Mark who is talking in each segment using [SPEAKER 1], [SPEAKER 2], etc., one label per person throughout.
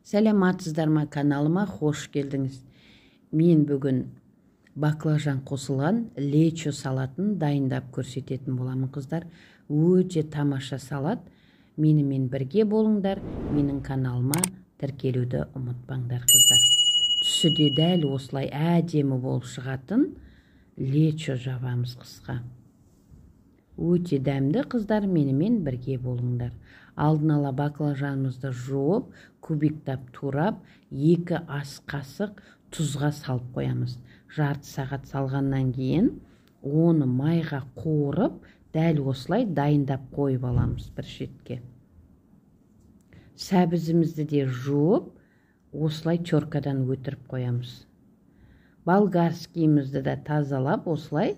[SPEAKER 1] Сәлематсыздар ма, каналыма хош келдіңіз. Мен бүгін баклажан қосылған лечо салатын дайындап көрсететін боламын, қыздар. Өте тамаша салат. Менімен бірге болыңдар. Менің каналыма тіркелуді ұмытпаңдар, қыздар. Түсі де дәл осылай әдемі болып шығатын лечо жабамыз қысқа. Өте дәмді, қыздар, менімен бірге болыңдар. Алдын ала баклажанымызды жуып, кубиктап турап, 2 ас қасық тұзға салып қоямыз. Жарты сағат салғаннан кейін оны майға қуырып, дәл осылай дайындап қойып аламыз бір шетке. Сәбізімізді де жуып, осылай чоркадан өтіріп қоямыз. Болгарскийімізді де тазалап, осылай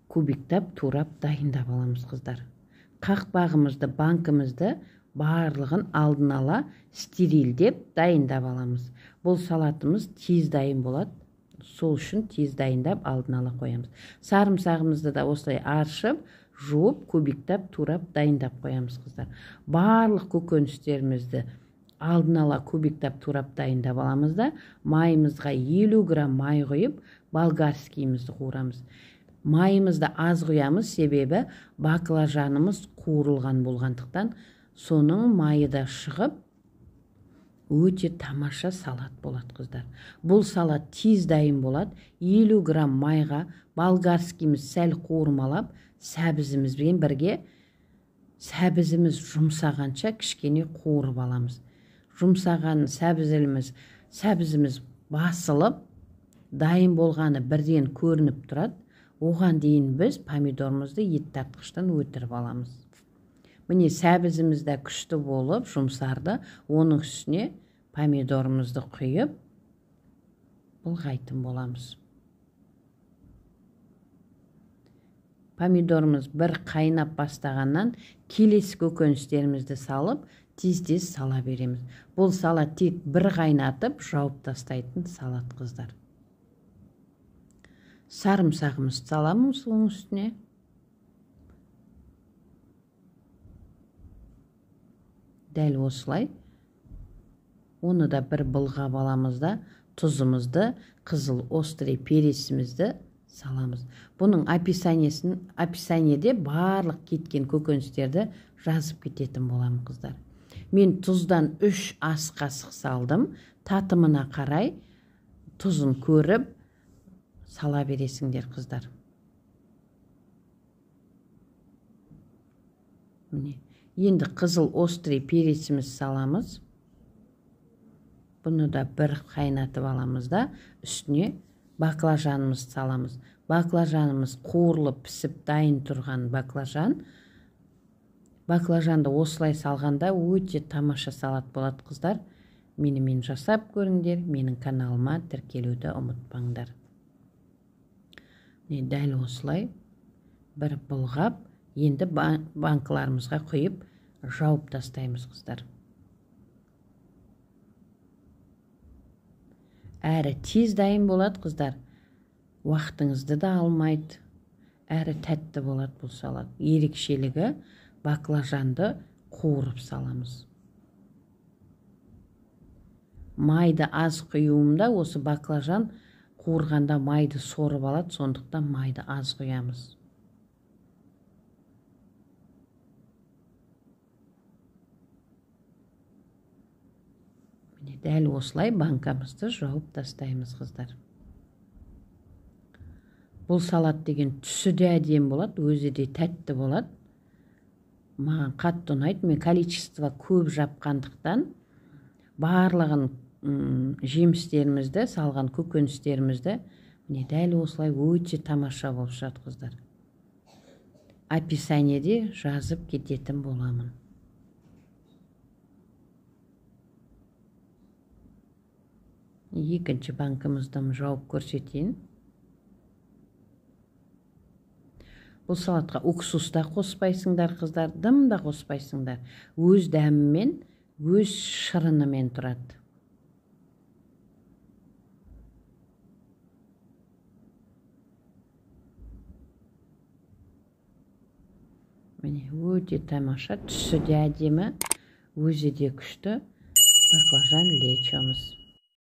[SPEAKER 1] кубиктап турап дайындап аламыз, қыздар. Қақпағымызды, банкымызды барлығын алдын ала стерилдеп дайындап аламыз. Бұл салатымыз тез дайын болады. Сол үшін тез дайындап алдын ала қоямыз. Сарымсағымызды да осылай аршып, жуып, кубиктап, турап дайындап қоямыз, қыздар. Барлық көкөністерімізді алдын ала кубиктап, турап дайындап аламыз да, майымызға 50 грамм май құйып, болгарскийімізді қуырамыз. Майымызды аз құямыз, себебі баклажанымыз қуырылған болғандықтан, соның майы да шығып, өте тамаша салат болады, қыздар. Бұл салат тез дайын болады. 50 грамм майға болгарскийіміз сәл қуырмалап, сәбізімізбен бірге, сәбізіміз жұмсағанша кішкене қуырып аламыз. Жұмсаған сәбізіміз басылып, дайын болғаны бірден көрініп тұрады. Оған дейін біз помидорымызды ет тартқыштан өтіріп аламыз. Міне сәбізімізді күшті болып, жұмсарды. Оның үстіне помидорымызды құйып, бұлғайтын боламыз. Помидорымыз бір қайнап бастағаннан келесі көкөністерімізді салып, тез-тез сала береміз. Бұл салат тек бір қайнатып, жауып тастайтын салат, қыздар. Сарымсағымыз саламыз оның үстіне. Дәл осылай. Оны да бір былғап аламыз да, тұзымызды, қызыл острый пересімізді саламыз. Бұның описаниеде барлық кеткен көкөністерді жазып кететін боламын, қыздар. Мен тұздан 3 ас қасық салдым. Татымына қарай тұзын көріп сала бересіңдер, қыздар. Енді қызыл острый пересіміз саламыз. Бұны да бір қайнатып аламыз да, үстіне баклажанымыз саламыз. Баклажанымыз қуырылып пісіп дайын тұрған баклажан. Баклажанды осылай салғанда өте тамаша салат болады, қыздар. Менімен жасап көріңдер, менің каналыма тіркелуді ұмытпаңдар. Дәл осылай бір бұлғап, енді банкаларымызға құйып, жауып тастаймыз, қыздар. Әрі тез дайын болады, қыздар. Уақытыңызды да алмайды. Әрі тәтті болады бұл салат. Ерекшелігі баклажанды қуырып саламыз. Майды аз құюымда осы баклажан қуырғанда майды сорып алады, сондықтан майды аз құямыз. Дәл осылай банкамызды жауып тастаймыз, қыздар. Бұл салат деген түсі де әдемі болады, өзі де тәтті болады. Маған қатты ұнайды. Мен количество көп жапқандықтан барлығын жемістерімізді, салған көкөністерімізді дәл осылай өте тамаша болып шығады, қыздар. Описаниеде жазып кететін боламын. Екінші банкымызды жауып көрсетейін. Бұл салатқа уксус да қоспайсыңдар, қыздар, дым да қоспайсыңдар. Өз дәмімен, өз шырынымен тұрады. Өте тамаша, түсі де әдемі, өзі де күшті. баклажан лечомыз.